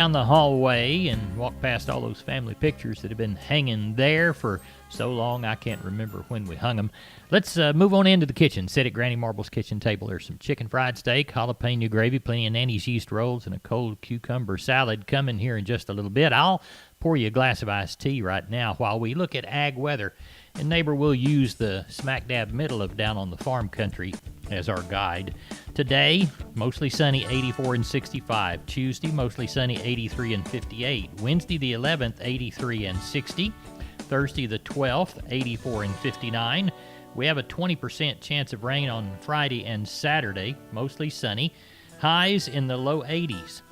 down the hallway and walk past all those family pictures that have been hanging there for so long I can't remember when we hung them. Let's move on into the kitchen. Sit at Granny Marble's kitchen table. There's some chicken fried steak, jalapeno gravy, plenty of Nanny's yeast rolls, and a cold cucumber salad coming here in just a little bit. I'll pour you a glass of iced tea right now while we look at ag weather. And neighbor, we'll use the smack dab middle of down on the farm country as our guide. Today, mostly sunny, 84 and 65. Tuesday, mostly sunny, 83 and 58. Wednesday, the 11th, 83 and 60. Thursday, the 12th, 84 and 59. We have a 20% chance of rain on Friday and Saturday, mostly sunny. Highs in the low 80s.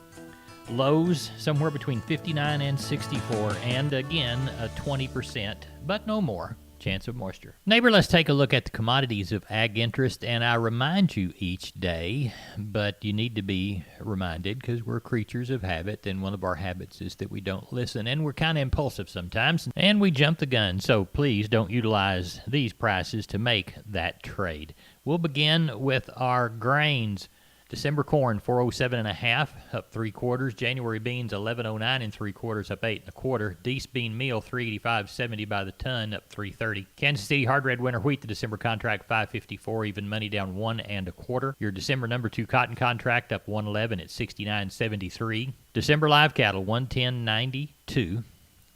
Lows somewhere between 59 and 64, and again, a 20%, but no more, chance of moisture. Neighbor, let's take a look at the commodities of ag interest, and I remind you each day, but you need to be reminded because we're creatures of habit, and one of our habits is that we don't listen, and we're kind of impulsive sometimes, and we jump the gun, so please don't utilize these prices to make that trade. We'll begin with our grains. December corn, 407.5, up 3/4. January beans, 1109 3/4, up 8 1/4. Deese bean meal, 385.70 by the ton, up 330. Kansas City hard red winter wheat, the December contract, 554, even money down 1 1/4. Your December number 2 cotton contract, up 111 at 69.73. December live cattle, 110.92,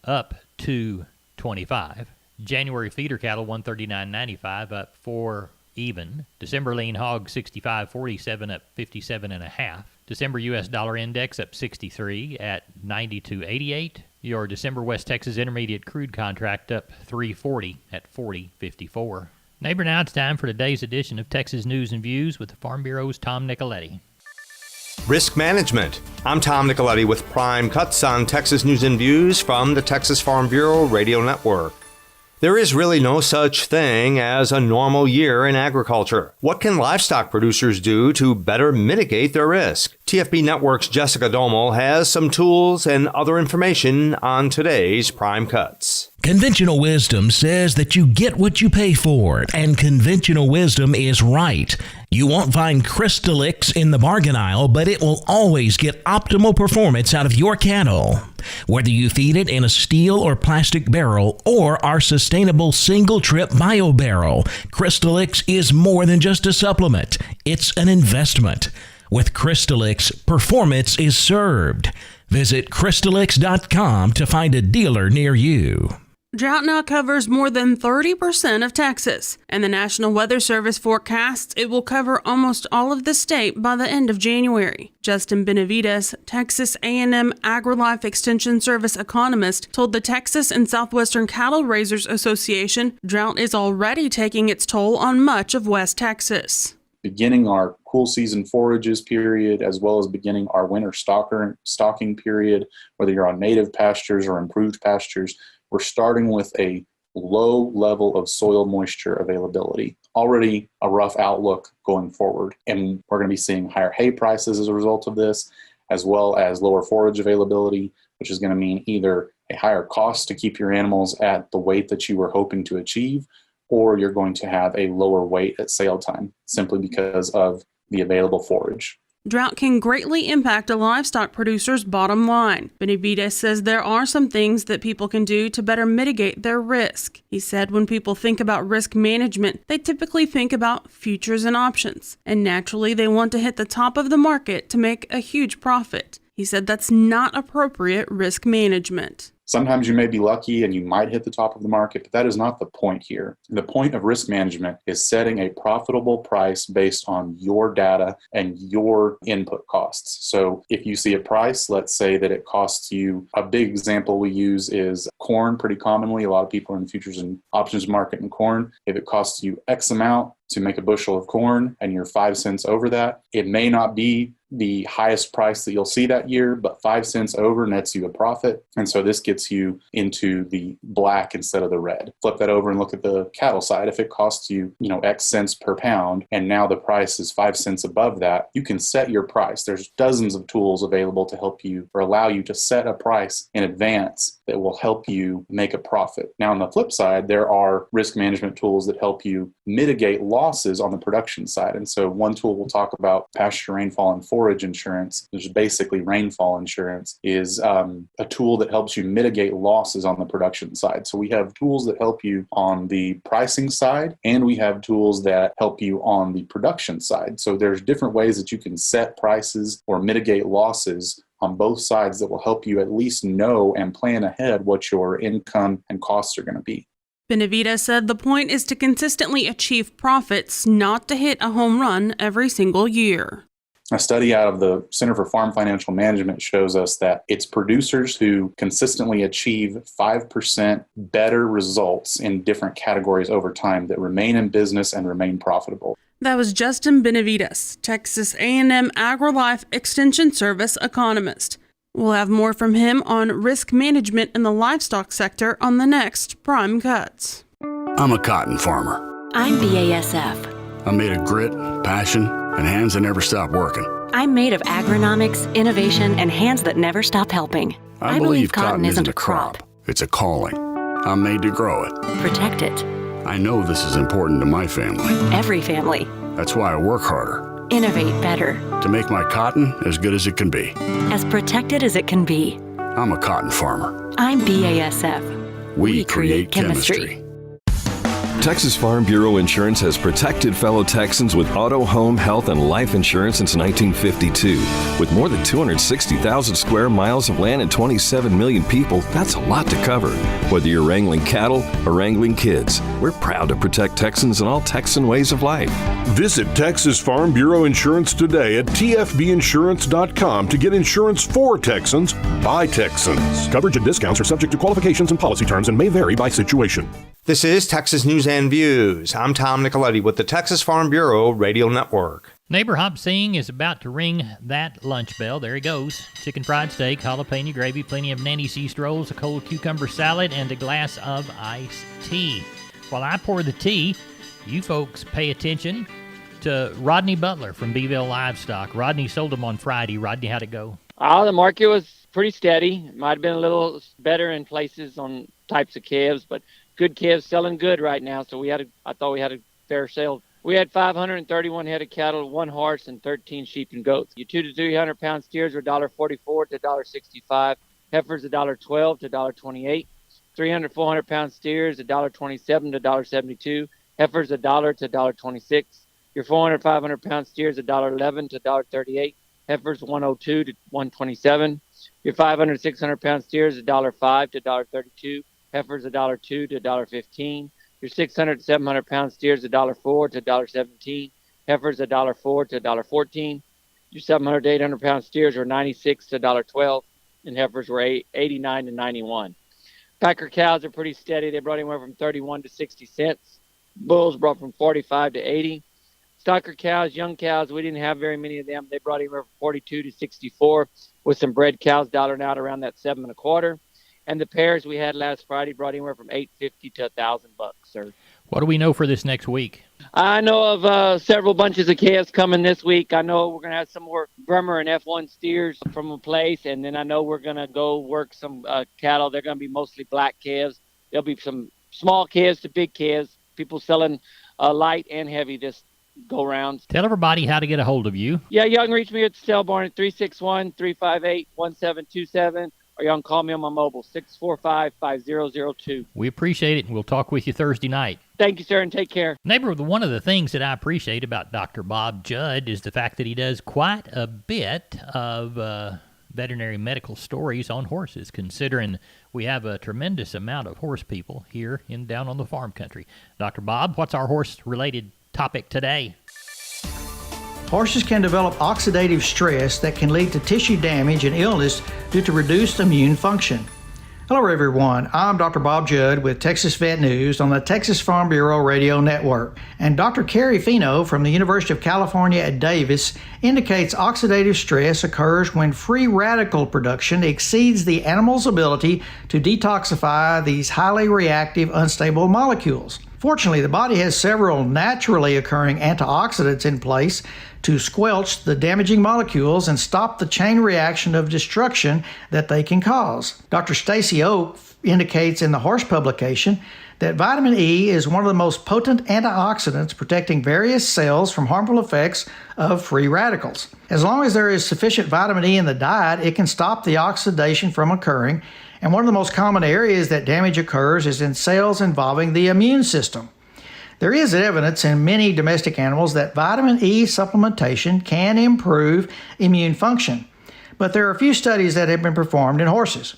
up 225. January feeder cattle, 139.95, up 4 even. December lean hog, 65.47, up 57.5. December U.S. dollar index up 63 at 92.88. Your December West Texas intermediate crude contract up 340 at 40.54. Neighbor, now it's time for today's edition of Texas News and Views with the Farm Bureau's Tom Nicoletti. Risk Management. I'm Tom Nicoletti with Prime Cuts on Texas News and Views from the Texas Farm Bureau Radio Network. There is really no such thing as a normal year in agriculture. What can livestock producers do to better mitigate their risk? TFB Network's Jessica Domel has some tools and other information on today's Prime Cuts. Conventional wisdom says that you get what you pay for, and conventional wisdom is right. You won't find Crystalix in the bargain aisle, but it will always get optimal performance out of your cattle. Whether you feed it in a steel or plastic barrel or our sustainable single-trip bio barrel, Crystalix is more than just a supplement. It's an investment. With Crystalix, performance is served. Visit Crystalix.com to find a dealer near you. Drought now covers more than 30% of Texas, and the National Weather Service forecasts it will cover almost all of the state by the end of January. Justin Benavides, Texas A&M AgriLife Extension Service economist, told the Texas and Southwestern Cattle Raisers Association drought is already taking its toll on much of West Texas. Beginning our cool season forages period, as well as beginning our winter stocking period, whether you're on native pastures or improved pastures, we're starting with a low level of soil moisture availability. Already a rough outlook going forward. And we're going to be seeing higher hay prices as a result of this, as well as lower forage availability, which is going to mean either a higher cost to keep your animals at the weight that you were hoping to achieve, or you're going to have a lower weight at sale time simply because of the available forage. Drought can greatly impact a livestock producer's bottom line. Benavides says there are some things that people can do to better mitigate their risk. He said when people think about risk management, they typically think about futures and options, and naturally they want to hit the top of the market to make a huge profit. He said that's not appropriate risk management. Sometimes you may be lucky and you might hit the top of the market, but that is not the point here. The point of risk management is setting a profitable price based on your data and your input costs. So if you see a price, let's say that it costs you, a big example we use is corn pretty commonly. A lot of people are in the futures and options market in corn. If it costs you X amount to make a bushel of corn and you're 5 cents over that, it may not be the highest price that you'll see that year, but 5 cents over nets you a profit. And so this gets you into the black instead of the red. Flip that over and look at the cattle side. If it costs you, X cents per pound, and now the price is 5 cents above that, you can set your price. There's dozens of tools available to help you or allow you to set a price in advance that will help you make a profit. Now, on the flip side, there are risk management tools that help you mitigate losses on the production side. And so one tool we'll talk about, pasture, rainfall, and forage insurance, which is basically rainfall insurance, is a tool that helps you mitigate losses on the production side. So we have tools that help you on the pricing side, and we have tools that help you on the production side. So there's different ways that you can set prices or mitigate losses on both sides that will help you at least know and plan ahead what your income and costs are going to be. Benavides said the point is to consistently achieve profits, not to hit a home run every single year. A study out of the Center for Farm Financial Management shows us that it's producers who consistently achieve 5% better results in different categories over time that remain in business and remain profitable. That was Justin Benavides, Texas A&M AgriLife Extension Service economist. We'll have more from him on risk management in the livestock sector on the next Prime Cuts. I'm a cotton farmer. I'm BASF. I'm made of grit, passion, and hands that never stop working. I'm made of agronomics, innovation, and hands that never stop helping. I believe cotton isn't a crop. It's a calling. I'm made to grow it. Protect it. I know this is important to my family. Every family. That's why I work harder. Innovate better. To make my cotton as good as it can be. As protected as it can be. I'm a cotton farmer. I'm BASF. We create chemistry. Texas Farm Bureau Insurance has protected fellow Texans with auto, home, health, and life insurance since 1952. With more than 260,000 square miles of land and 27 million people, that's a lot to cover. Whether you're wrangling cattle or wrangling kids, we're proud to protect Texans in all Texan ways of life. Visit Texas Farm Bureau Insurance today at tfbinsurance.com to get insurance for Texans by Texans. Coverage and discounts are subject to qualifications and policy terms and may vary by situation. This is Texas News and Views. I'm Tom Nicoletti with the Texas Farm Bureau Radio Network. Neighbor Hop Sing is about to ring that lunch bell. There he goes. Chicken fried steak, jalapeno gravy, plenty of Nanny C's rolls, a cold cucumber salad, and a glass of iced tea. While I pour the tea, you folks pay attention to Rodney Butler from Beeville Livestock. Rodney sold them on Friday. Rodney, how'd it go? The market was pretty steady. Might have been a little better in places on types of calves, but good calves selling good right now, so I thought we had a fair sale. We had 531 head of cattle, 1 horse, and 13 sheep and goats. Your 2 to 300 pound steers were $1.44 to $1.65. Heifers $1.12 to $1.28. 300, 400 pound steers $1.27 to $1.72. Heifers $1 to $1.26. Your 400, 500 pound steers $1.11 to $1.38. Heifers 102 to 127. Your 500, 600 pound steers $1.05 to $1.32. Heifers $1.02 to $1.15. Your 600, 700 pound steers $1.04 to $1.17. Heifers $1.04 to $1.14. Your 700 to 800 pound steers were $96 to $1.12, and heifers were $89 to $91. Packer cows are pretty steady. They brought anywhere from 31 to 60 cents. Bulls brought from 45 to 80. Stocker cows, young cows, we didn't have very many of them. They brought anywhere from 42 to 64, with some bred cows dollaring out around that $7.25. And the pairs we had last Friday brought anywhere from $850 to $1,000, sir. What do we know for this next week? I know of several bunches of calves coming this week. I know we're going to have some more Bremer and F1 steers from a place, and then I know we're going to go work some cattle. They're going to be mostly black calves. There'll be some small calves to big calves, people selling light and heavy this go-rounds. Tell everybody how to get a hold of you. Yeah, you can reach me at the sale barn at 361-358-1727. Or you can call me on my mobile, 645-5002. We appreciate it, and we'll talk with you Thursday night. Thank you, sir, and take care. Neighbor, one of the things that I appreciate about Dr. Bob Judd is the fact that he does quite a bit of veterinary medical stories on horses, considering we have a tremendous amount of horse people here down on the farm country. Dr. Bob, what's our horse-related topic today? Horses can develop oxidative stress that can lead to tissue damage and illness due to reduced immune function. Hello everyone, I'm Dr. Bob Judd with Texas Vet News on the Texas Farm Bureau Radio Network. And Dr. Carrie Fino from the University of California at Davis indicates oxidative stress occurs when free radical production exceeds the animal's ability to detoxify these highly reactive, unstable molecules. Fortunately, the body has several naturally occurring antioxidants in place to squelch the damaging molecules and stop the chain reaction of destruction that they can cause. Dr. Stacy Oak indicates in the Horse publication that vitamin E is one of the most potent antioxidants protecting various cells from harmful effects of free radicals. As long as there is sufficient vitamin E in the diet, it can stop the oxidation from occurring, and one of the most common areas that damage occurs is in cells involving the immune system. There is evidence in many domestic animals that vitamin E supplementation can improve immune function, but there are a few studies that have been performed in horses.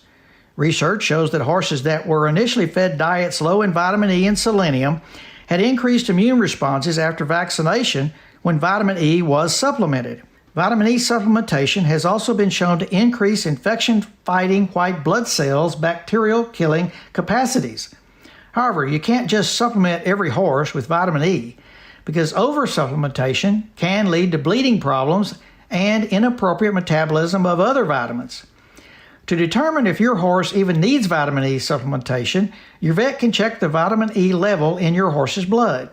Research shows that horses that were initially fed diets low in vitamin E and selenium had increased immune responses after vaccination when vitamin E was supplemented. Vitamin E supplementation has also been shown to increase infection-fighting white blood cells' bacterial-killing capacities. However, you can't just supplement every horse with vitamin E because over-supplementation can lead to bleeding problems and inappropriate metabolism of other vitamins. To determine if your horse even needs vitamin E supplementation, your vet can check the vitamin E level in your horse's blood.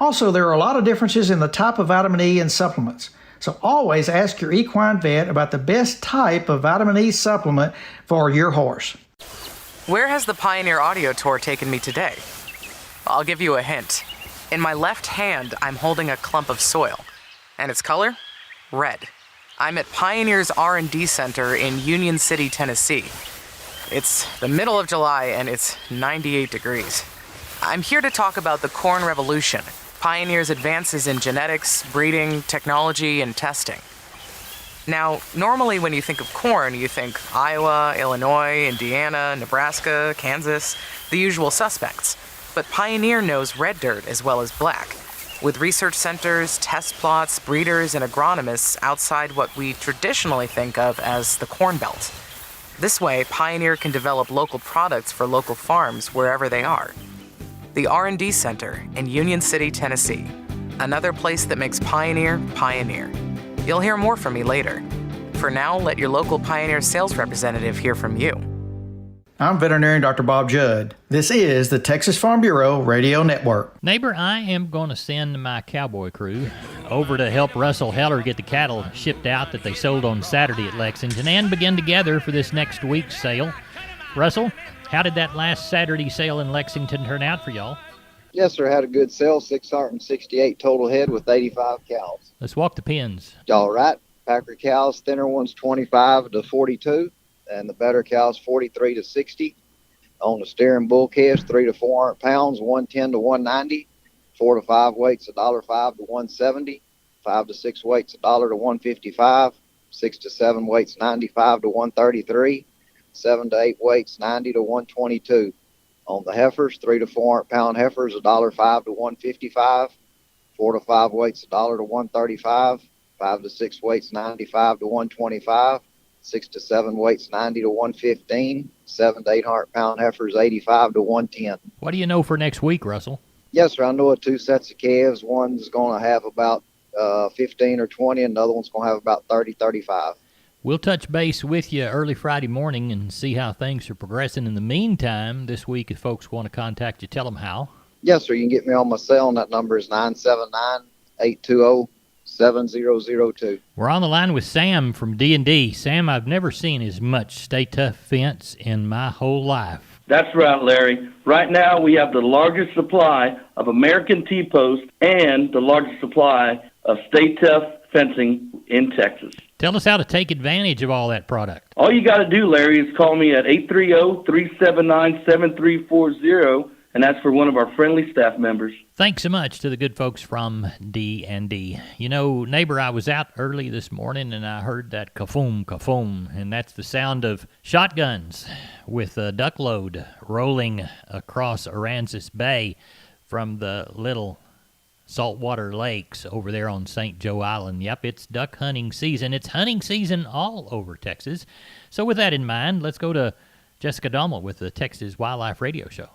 Also, there are a lot of differences in the type of vitamin E in supplements, so always ask your equine vet about the best type of vitamin E supplement for your horse. Where has the Pioneer Audio Tour taken me today? I'll give you a hint. In my left hand, I'm holding a clump of soil, and its color? Red. I'm at Pioneer's R&D Center in Union City, Tennessee. It's the middle of July and it's 98 degrees. I'm here to talk about the corn revolution, Pioneer's advances in genetics, breeding, technology, and testing. Now, normally when you think of corn, you think Iowa, Illinois, Indiana, Nebraska, Kansas, the usual suspects. But Pioneer knows red dirt as well as black, with research centers, test plots, breeders, and agronomists outside what we traditionally think of as the Corn Belt. This way, Pioneer can develop local products for local farms wherever they are. The R&D Center in Union City, Tennessee. Another place that makes Pioneer, Pioneer. You'll hear more from me later. For now, let your local Pioneer sales representative hear from you. I'm veterinarian Dr. Bob Judd. This is the Texas Farm Bureau Radio Network. Neighbor, I am going to send my cowboy crew over to help Russell Heller get the cattle shipped out that they sold on Saturday at Lexington and begin to gather for this next week's sale. Russell, how did that last Saturday sale in Lexington turn out for y'all? Yes, sir. Had a good sale, 668 total head with 85 cows. Let's walk the pens. All right. Packer cows, thinner ones 25 to 42, and the better cows 43 to 60. On the steering bull calves, 3 to 400 pounds, 110 to 190. 4 to 5 weights, $1.05 to 170. 5 to 6 weights, $1 to 155. 6 to 7 weights, 95 to 133. 7 to 8 weights, 90 to 122. On the heifers, 3 to 400 pound heifers, $1.05 to 155. 4 to 5 weights, $1 to 135. 5 to 6 weights, 95 to 125. 6 to 7 weights, 90 to 115. 7 to 800 pound heifers, 85 to 110. What do you know for next week, Russell? Yes, sir. I know of 2 sets of calves. One's going to have about 15 or 20, and the other one's going to have about 30, 35. We'll touch base with you early Friday morning and see how things are progressing. In the meantime, this week, if folks want to contact you, tell them how. Yes, sir. You can get me on my cell, and that number is 979-820-7002. We're on the line with Sam from D&D. Sam, I've never seen as much Stay Tough fence in my whole life. That's right, Larry. Right now, we have the largest supply of American T-post and the largest supply of Stay Tough fencing in Texas. Tell us how to take advantage of all that product. All you got to do, Larry, is call me at 830-379-7340, and that's for one of our friendly staff members. Thanks so much to the good folks from D&D. You know, neighbor, I was out early this morning, and I heard that ka-foom, ka-foom, and that's the sound of shotguns with a duck load rolling across Aransas Bay from the little saltwater lakes over there on St. Joe Island. Yep, it's duck hunting season. It's hunting season all over Texas. So with that in mind, let's go to Jessica Dommel with the Texas Wildlife Radio Show.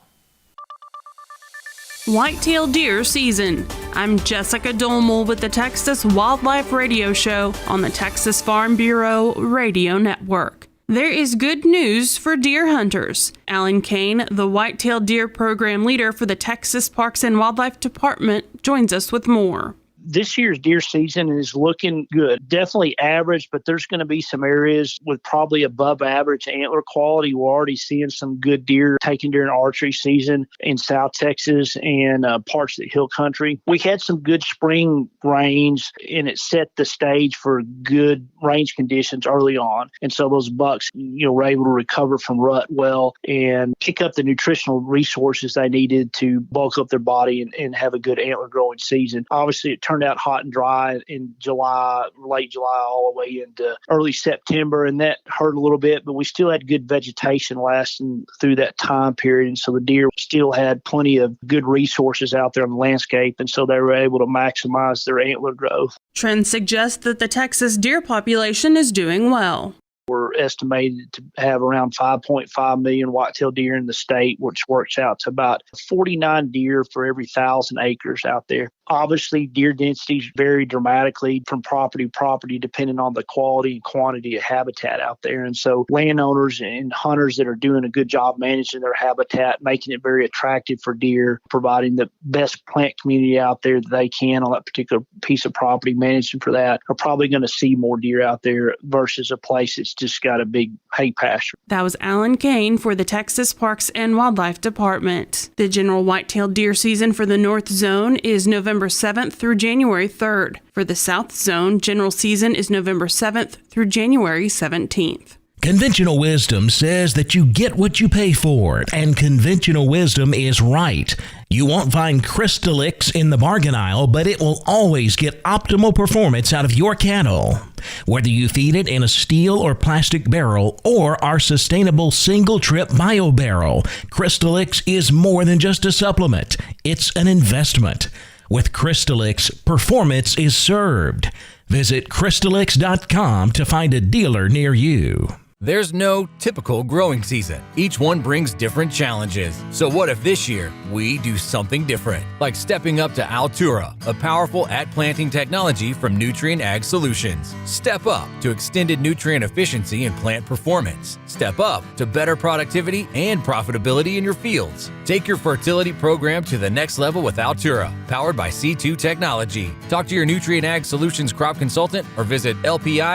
Whitetail deer season. I'm Jessica Dommel with the Texas Wildlife Radio Show on the Texas Farm Bureau Radio Network. There is good news for deer hunters. Alan Kane, the whitetail deer program leader for the Texas Parks and Wildlife Department, joins us with more. This year's deer season is looking good. Definitely average, but there's going to be some areas with probably above average antler quality. We're already seeing some good deer taken during archery season in South Texas and parts of the hill country. We had some good spring rains, and it set the stage for good range conditions early on. And so those bucks, were able to recover from rut well and pick up the nutritional resources they needed to bulk up their body and have a good antler growing season. Obviously, it turned out hot and dry in July, late July, all the way into early September, and that hurt a little bit, but we still had good vegetation lasting through that time period, and so the deer still had plenty of good resources out there on the landscape, and so they were able to maximize their antler growth. Trends suggest that the Texas deer population is doing well. We're estimated to have around 5.5 million whitetail deer in the state, which works out to about 49 deer for every 1,000 acres out there. Obviously, deer densities vary dramatically from property to property, depending on the quality and quantity of habitat out there. And so landowners and hunters that are doing a good job managing their habitat, making it very attractive for deer, providing the best plant community out there that they can on that particular piece of property, managing for that, are probably going to see more deer out there versus a place that's just got a big hay pasture. That was Alan Kane for the Texas Parks and Wildlife Department. The general white-tailed deer season for the North Zone is November 7th through January 3rd. For the South Zone, general season is November 7th through January 17th. Conventional wisdom says that you get what you pay for, and conventional wisdom is right. You won't find Crystalix in the bargain aisle, but it will always get optimal performance out of your cattle. Whether you feed it in a steel or plastic barrel or our sustainable single-trip bio barrel, Crystalix is more than just a supplement. It's an investment. With Crystalix, performance is served. Visit Crystalix.com to find a dealer near you. There's no typical growing season. Each one brings different challenges. So what if this year we do something different? Like stepping up to Altura, a powerful at-planting technology from Nutrient Ag Solutions. Step up to extended nutrient efficiency and plant performance. Step up to better productivity and profitability in your fields. Take your fertility program to the next level with Altura, powered by C2 technology. Talk to your Nutrient Ag Solutions crop consultant or visit lpi.ag/stepup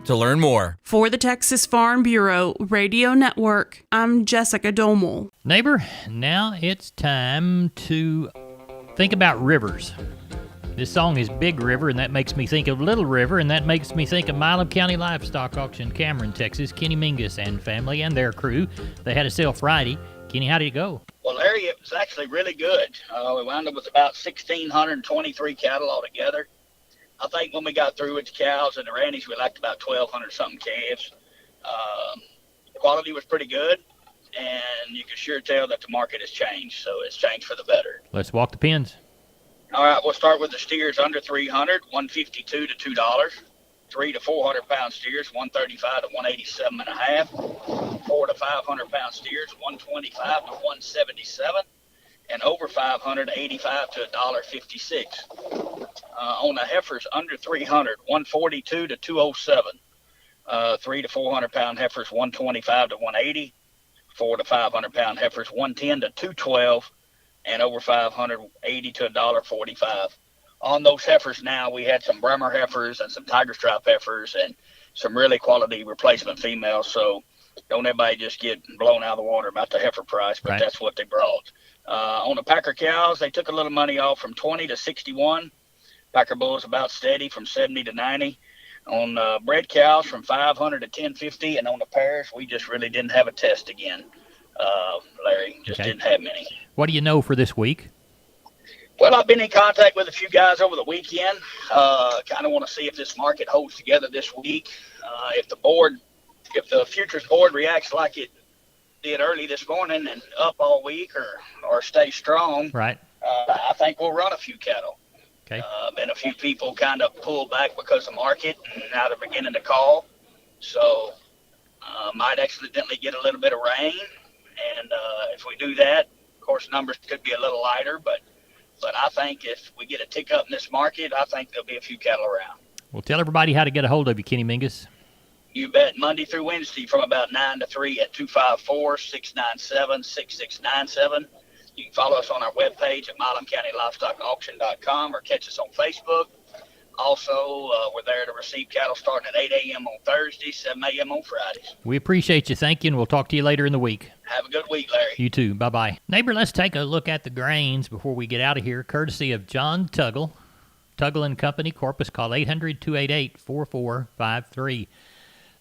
to learn more. For the Texas Farm Bureau Radio Network, I'm Jessica Domel. Neighbor, now it's time to think about rivers. This song is Big River, and that makes me think of Little River, and that makes me think of Milam County Livestock Auction, Cameron, Texas. Kenny Mingus and family and their crew. They had a sale Friday. Kenny, how did it go? Well, Larry, it was actually really good. We wound up with about 1,623 cattle altogether. I think when we got through with the cows and the rannies, we liked about 1,200-something calves. Quality was pretty good, and you can sure tell that the market has changed, so it's changed for the better. Let's walk the pins. All right, we'll start with the steers under 300, $152 to $2. 3 to 400 pound steers, $135 to $187.5. 4 to 500 pound steers, $125 to $177. And over 500, $85 to $1.56. On the heifers under 300, $142 to $207. 3 to 400 pound heifers, $125 to $180. 4 to 500 pound heifers, $110 to $212. And over 500, $80 to $1.45. On those heifers now, we had some Bremer heifers and some Tiger Stripe heifers and some really quality replacement females. So don't everybody just get blown out of the water about the heifer price, but That's what they brought. On the Packer cows, they took a little money off from 20 to 61. Packer bulls about steady from 70 to 90. On bred cows from 500 to 1050, and on the pairs, we just really didn't have a test again, Larry. Just didn't have many. What do you know for this week? Well, I've been in contact with a few guys over the weekend. Kind of want to see if this market holds together this week. If the futures board reacts like it did early this morning and up all week or stay strong, right? I think we'll run a few cattle. Okay. And a few people kind of pulled back because of market and now they're beginning to call. So might accidentally get a little bit of rain. And if we do that, of course, numbers could be a little lighter. But I think if we get a tick up in this market, I think there'll be a few cattle around. Well, tell everybody how to get a hold of you, Kenny Mingus. You bet. Monday through Wednesday from about 9 to 3 at 254-697-6697. You can follow us on our webpage at milamcountylivestockauction.com or catch us on Facebook. Also, we're there to receive cattle starting at 8 a.m. on Thursdays, 7 a.m. on Fridays. We appreciate you. Thank you, and we'll talk to you later in the week. Have a good week, Larry. You too. Bye-bye. Neighbor, let's take a look at the grains before we get out of here, courtesy of John Tuggle. Tuggle & Company, Corpus. Call 800-288-4453.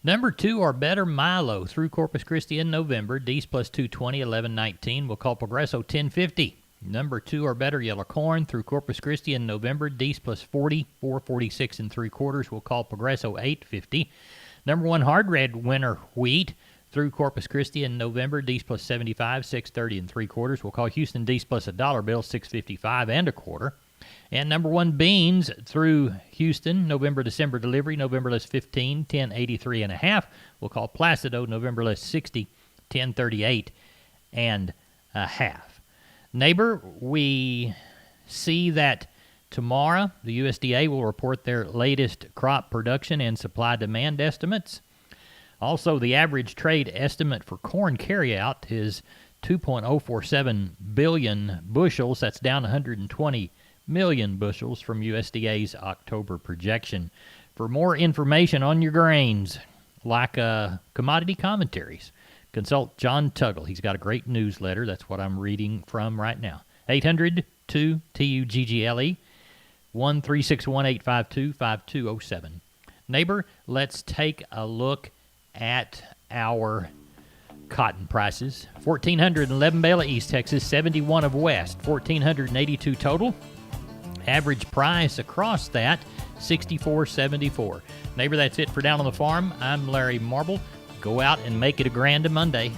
Number 2 or better Milo through Corpus Christi in November. D's plus 220, 11.19. We'll call Progresso 10.50. Number 2 or better yellow corn through Corpus Christi in November. D's plus 40, 446 3/4. We'll call Progresso 8.50. Number 1 hard red winter wheat through Corpus Christi in November. D's plus 75, 630 3/4. We'll call Houston D's plus $1 bill 655 1/4. And number 1 beans through Houston, November, December delivery, November less 15, 1083 1/2. We'll call Placido, November less 60, 1038 1/2. Neighbor, we see that tomorrow the USDA will report their latest crop production and supply demand estimates. Also, the average trade estimate for corn carryout is 2.047 billion bushels. That's down 120 million bushels from USDA's October projection. For more information on your grains, like commodity commentaries, consult John Tuggle. He's got a great newsletter. That's what I'm reading from right now. 800-2-TUGGLE, 1-361-852-5207. Neighbor, let's take a look at our cotton prices. 1,411 bale of East Texas, 71 of West, 1,482 total. Average price across that, $64.74. Neighbor, that's it for Down on the Farm. I'm Larry Marble. Go out and make it a grand Monday.